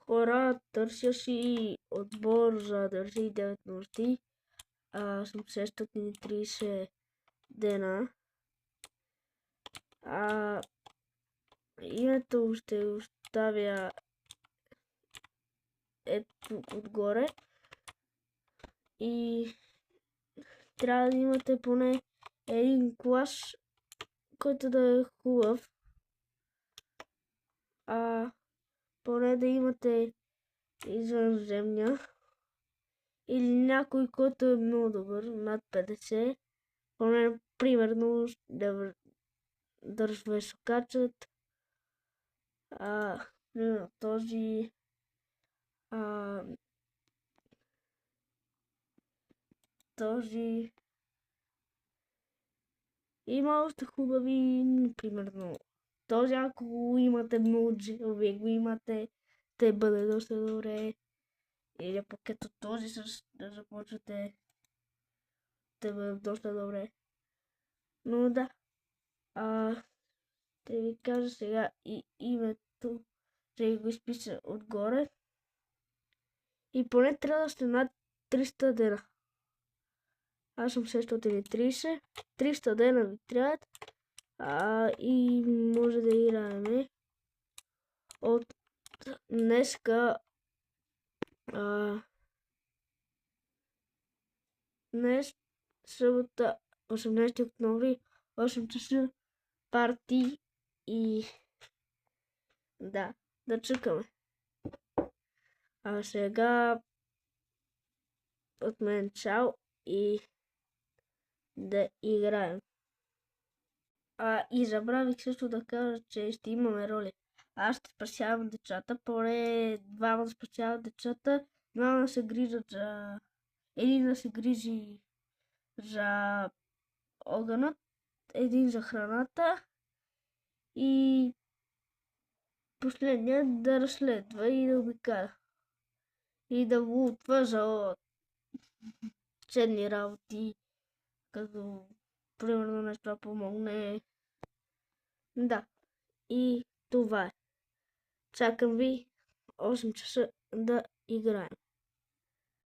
Хора, търся си отбор за държи 9 нощи. Съм 630 дена. Името ще оставя ето отгоре. И трябва да имате поне един клас, който да е хубав. Поне да имате извънземня. Или някой, който е много добър, над 50. Поне, примерно, да високачат. Този има още хубави, примерно. Този, ако имате много вие го имате, те бъде доста добре. Или пък като този да започвате, те бъде доста добре. Но да. Ще ви кажа сега и името, ще го изпиша отгоре. И поне трябва да сте над 300 дена. Аз съм 630. 300 дена ви трябват. И може да играем. От днеска днес събота 18 октомври 8 часа парти и да чукаме. Сега от мен чао и да играем. И забравих също да кажа, че ще имаме роли. Аз ще спасявам децата, поне двама да спасяват децата, двама да се грижат за... Един да се грижи за огънът, един за храната и последният да разследва и да обикаля. И да лутва за ценни работи, като примерно нещо помогне. Да, и това е. Чакам ви 8 часа да играем.